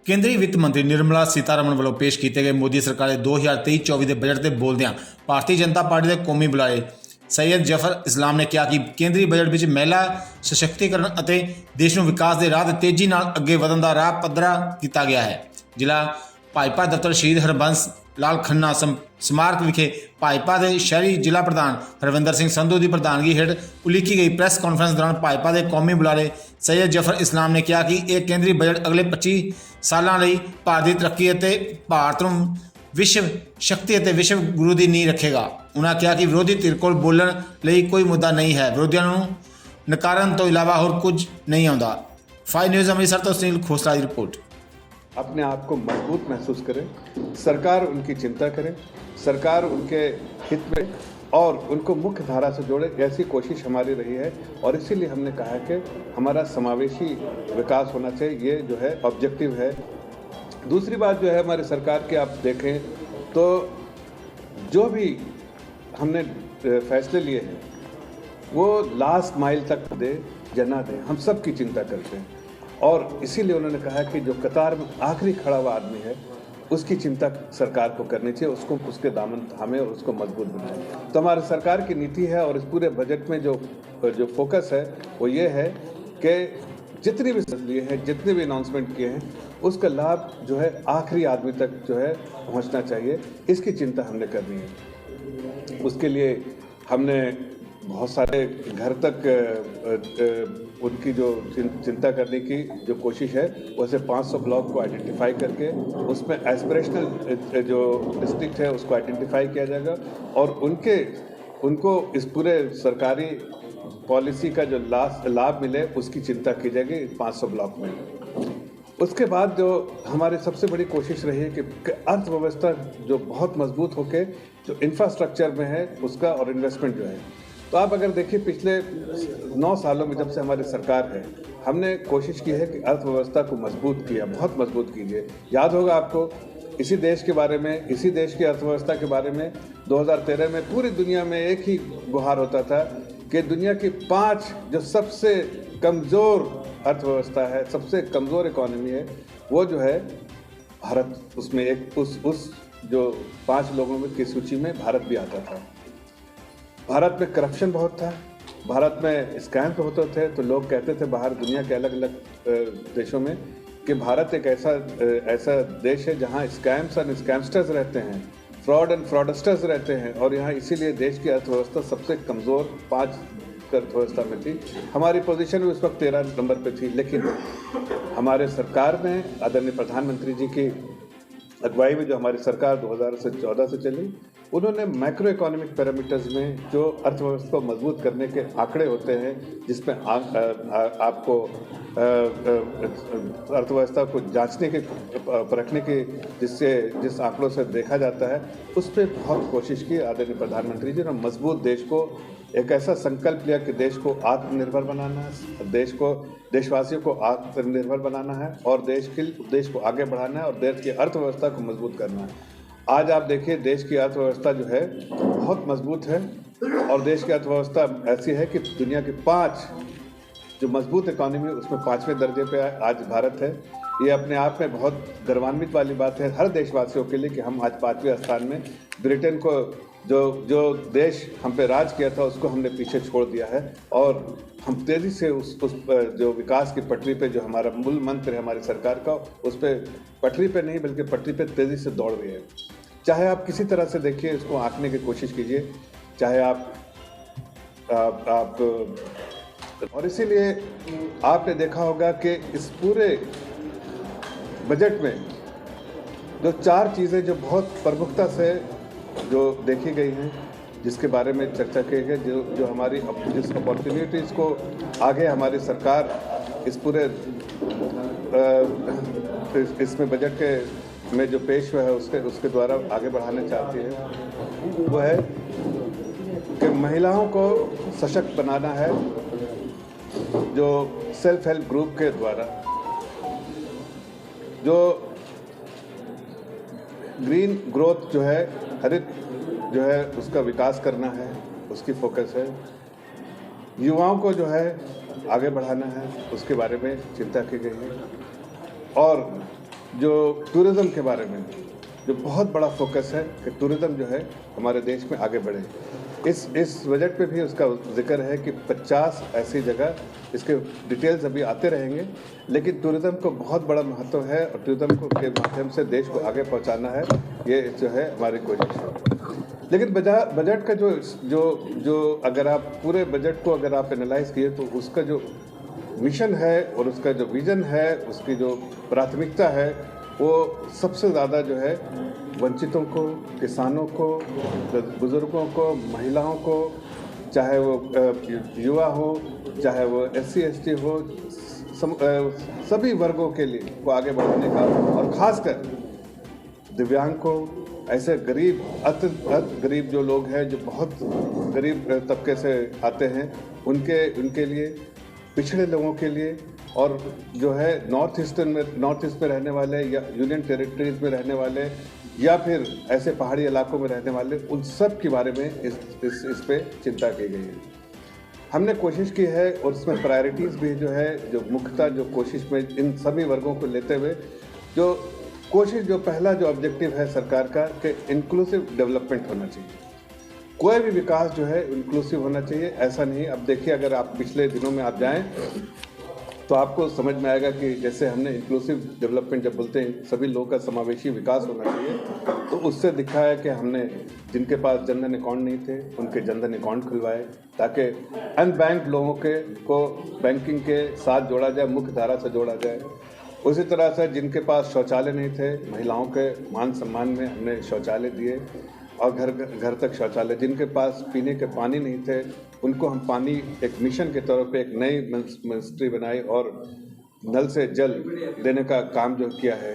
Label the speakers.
Speaker 1: ਕੇਂਦਰੀ ਵਿੱਤ ਮੰਤਰੀ ਨਿਰਮਲਾ ਸੀਤਾਰਮਨ ਵੱਲੋਂ ਪੇਸ਼ ਕੀਤੇ ਗਏ ਮੋਦੀ ਸਰਕਾਰ ਦੇ 2023-24 ਦੇ ਬਜਟ ਤੇ ਬੋਲਦਿਆਂ ਭਾਰਤੀ ਜਨਤਾ ਪਾਰਟੀ ਦੇ ਕੌਮੀ ਬੁਲਾਰੇ ਸੈਯਦ ਜ਼ਫਰ ਇਸਲਾਮ ਨੇ ਕਿਹਾ ਕਿ ਕੇਂਦਰੀ ਬਜਟ ਵਿੱਚ ਮਹਿਲਾ ਸਸ਼ਕਤੀਕਰਨ ਅਤੇ ਦੇਸ਼ ਨੂੰ ਵਿਕਾਸ ਦੇ ਰਾਹ ਤੇ ਤੇਜ਼ੀ ਨਾਲ ਅੱਗੇ ਵਧਣ ਦਾ ਰਾਹ ਪੱਧਰਾ ਕੀਤਾ ਗਿਆ ਹੈ। ਜ਼ਿਲ੍ਹਾ ਭਾਜਪਾ ਦਫ਼ਤਰ ਸ਼ਹੀਦ ਹਰਬੰਸ ਲਾਲ ਖੰਨਾ ਸਮਾਰਕ ਵਿਖੇ ਭਾਜਪਾ ਦੇ ਸ਼ਹਿਰੀ ਜ਼ਿਲ੍ਹਾ ਪ੍ਰਧਾਨ ਹਰਵਿੰਦਰ ਸਿੰਘ ਸੰਧੂ ਦੀ ਪ੍ਰਧਾਨਗੀ ਹੇਠ ਉਲੀਕੀ ਗਈ ਪ੍ਰੈਸ ਕਾਨਫਰੰਸ ਦੌਰਾਨ ਭਾਜਪਾ ਦੇ ਕੌਮੀ ਬੁਲਾਰੇ ਸੈਯਦ ਜ਼ਫਰ ਇਸਲਾਮ ਨੇ ਕਿਹਾ ਕਿ ਇਹ ਕੇਂਦਰੀ ਬਜਟ ਅਗਲੇ 25 ਸਾਲਾਂ ਲਈ ਭਾਰਤ ਦੀ ਤਰੱਕੀ ਅਤੇ ਭਾਰਤ ਨੂੰ ਵਿਸ਼ਵ ਸ਼ਕਤੀ ਅਤੇ ਵਿਸ਼ਵ ਗੁਰੂ ਦੀ ਨੀਂਹ ਰੱਖੇਗਾ। ਉਨ੍ਹਾਂ ਕਿਹਾ ਕਿ ਵਿਰੋਧੀ ਧਿਰ ਕੋਲ ਬੋਲਣ ਲਈ ਕੋਈ ਮੁੱਦਾ ਨਹੀਂ ਹੈ, ਵਿਰੋਧੀਆਂ ਨੂੰ ਨਕਾਰਨ ਤੋਂ ਇਲਾਵਾ ਹੋਰ ਕੁਝ नहीं आउंदा। 5 न्यूज़ अमृतसर तो सुनील खोसला की रिपोर्ट।
Speaker 2: अपने आप को मजबूत महसूस करें, सरकार उनकी चिंता करे, सरकार उनके हित में और उनको मुख्य धारा से जोड़े, ऐसी कोशिश हमारी रही है और इसीलिए हमने कहा है कि हमारा समावेशी विकास होना चाहिए, ये जो है ऑब्जेक्टिव है। दूसरी बात जो है हमारी सरकार की आप देखें तो जो भी हमने फैसले लिए हैं वो लास्ट माइल तक दे या ना दे, हम सब की चिंता करते हैं और इसीलिए उन्होंने कहा कि जो कतार में आखिरी खड़ा हुआ आदमी है उसकी चिंता सरकार को करनी चाहिए, उसको उसके दामन थामे और उसको मजबूत बनाए। तो हमारी सरकार की नीति है और इस पूरे बजट में जो फोकस है वो ये है कि जितनी भी लिए हैं, जितने भी अनाउंसमेंट किए हैं, उसका लाभ जो है आखिरी आदमी तक जो है पहुंचना चाहिए, इसकी चिंता हमने करनी है। उसके लिए हमने बहुत सारे घर तक उनकी जो चिंता करने की जो कोशिश है वैसे 500 ब्लॉक को आइडेंटिफाई करके उसमें एस्पिरेशनल जो डिस्ट्रिक्ट है उसको आइडेंटिफाई किया जाएगा और उनको इस पूरे सरकारी पॉलिसी का जो लाभ मिले उसकी चिंता की जाएगी 500 ब्लॉक में। उसके बाद जो हमारी सबसे बड़ी कोशिश रही है कि अर्थव्यवस्था जो बहुत मजबूत होके जो इंफ्रास्ट्रक्चर में है उसका और इन्वेस्टमेंट जो है, तो आप अगर देखिए पिछले 9 सालों में जब से हमारी सरकार है हमने कोशिश की है कि अर्थव्यवस्था को मजबूत किया, बहुत मजबूत कीजिए। याद होगा आपको इसी देश के बारे में, इसी देश की अर्थव्यवस्था के बारे में 2013 में पूरी दुनिया में एक ही गुहार होता था कि दुनिया की 5 जो सबसे कमज़ोर अर्थव्यवस्था है, सबसे कमज़ोर इकॉनमी है, वो जो है भारत, उसमें एक उस जो 5 लोगों में की सूची में भारत भी आता था। भारत में करप्शन बहुत था, भारत में स्कैम होते थे, तो लोग कहते थे बाहर दुनिया के अलग अलग देशों में कि भारत एक ऐसा देश है जहां स्कैम्स एंड स्कैमस्टर्स रहते हैं, फ्रॉड एंड फ्रॉडस्टर्स रहते हैं और यहाँ इसीलिए देश की अर्थव्यवस्था सबसे कमज़ोर 5 अर्थव्यवस्था में थी। हमारी पोजीशन उस वक्त 13 नंबर पे थी, लेकिन हमारे सरकार ने आदरणीय प्रधानमंत्री जी की अगुवाई में जो हमारी सरकार 2014 से चली, उन्होंने मैक्रो इकोनॉमिक पैरामीटर्स में जो अर्थव्यवस्था को मजबूत करने के आंकड़े होते हैं जिसमें आपको अर्थव्यवस्था को जांचने के परखने के जिस आंकड़ों से देखा जाता है उस पर बहुत कोशिश की आदरणीय प्रधानमंत्री जी ने। मजबूत देश को एक ऐसा संकल्प लिया कि देश को आत्मनिर्भर बनाना है, देशवासियों को आत्मनिर्भर बनाना है और देश को आगे बढ़ाना है और देश की अर्थव्यवस्था को मजबूत करना है। आज आप देखिए देश की अर्थव्यवस्था जो है बहुत मजबूत है और देश की अर्थव्यवस्था ऐसी है कि दुनिया की 5 जो मजबूत इकॉनमी उसमें 5वें दर्जे पे आज भारत है। ये अपने आप में बहुत गर्वान्वित वाली बात है हर देशवासियों के लिए कि हम आज 5वें स्थान में, ब्रिटेन को जो देश हम पे राज किया था उसको हमने पीछे छोड़ दिया है और हम तेज़ी से उस जो विकास की पटरी पे जो हमारा मूल मंत्र है हमारी सरकार का, उस पर पटरी पे नहीं बल्कि पटरी पे तेज़ी से दौड़ रही है। चाहे आप किसी तरह से देखिए, इसको आंकने की कोशिश कीजिए, चाहे आप और इसीलिए आपने देखा होगा कि इस पूरे बजट में जो 4 चीज़ें जो बहुत प्रमुखता से जो देखी गई हैं, जिसके बारे में चर्चा की गई, जो हमारी जिस अपॉर्चुनिटीज़ को आगे हमारी सरकार इस पूरे इसमें बजट के में जो पेश हुआ है उसके द्वारा आगे बढ़ाना चाहती है, वो है कि महिलाओं को सशक्त बनाना है। जो सेल्फ हेल्प ग्रुप के द्वारा जो ग्रीन ग्रोथ जो है, हरित जो है उसका विकास करना है, उसकी फोकस है। युवाओं को जो है आगे बढ़ाना है, उसके बारे में चिंता की गई है और जो टूरिज़्म के बारे में जो बहुत बड़ा फोकस है कि टूरिज़्म जो है हमारे देश में आगे बढ़े। इस बजट पे भी उसका जिक्र है कि 50 ऐसी जगह, इसके डिटेल्स अभी आते रहेंगे, लेकिन टूरिज़्म को बहुत बड़ा महत्व है और टूरिज़्म को के माध्यम से देश को आगे पहुंचाना है, ये जो है हमारी कोशिश है। लेकिन बजट का जो अगर आप पूरे बजट को अगर आप एनालाइज किए तो उसका जो मिशन है और उसका जो विज़न है, उसकी जो प्राथमिकता है, वो सबसे ज़्यादा जो है वंचितों को, किसानों को, बुज़ुर्गों को, महिलाओं को, चाहे वो युवा हो, चाहे वो SC ST हो, सभी वर्गों के लिए को आगे बढ़ाने का, और ख़ासकर दिव्यांग को, ऐसे गरीब अति गरीब जो लोग हैं, जो बहुत गरीब तबके से आते हैं, उनके लिए, पिछड़े लोगों के लिए, और जो है नॉर्थ ईस्ट में रहने वाले या यूनियन टेरिटरीज में रहने वाले या फिर ऐसे पहाड़ी इलाकों में रहने वाले, उन सब के बारे में इस पे चिंता की गई है। हमने कोशिश की है और इसमें प्रायोरिटीज़ भी जो है, जो मुख्यतः जो कोशिश में इन सभी वर्गों को लेते हुए जो पहला जो ऑब्जेक्टिव है सरकार का कि इंक्लूसिव डेवलपमेंट होना चाहिए। कोई भी विकास जो है इंक्लूसिव होना चाहिए, ऐसा नहीं। अब देखिए, अगर आप पिछले दिनों में आप जाएं तो आपको समझ में आएगा कि जैसे हमने इंक्लूसिव डेवलपमेंट जब बोलते हैं सभी लोगों का समावेशी विकास होना चाहिए, तो उससे दिखा है कि हमने जिनके पास जनधन अकाउंट नहीं थे उनके जनधन अकाउंट खुलवाए, ताकि अनबैंक्ड लोगों को बैंकिंग के साथ जोड़ा जाए, मुख्य धारा से जोड़ा जाए। उसी तरह से जिनके पास शौचालय नहीं थे, महिलाओं के मान सम्मान में हमने शौचालय दिए और घर तक शौचालय। जिनके पास पीने के पानी नहीं थे, उनको हम पानी एक मिशन के तौर पे एक नई मिनिस्ट्री बनाई और नल से जल देने का काम जो किया है।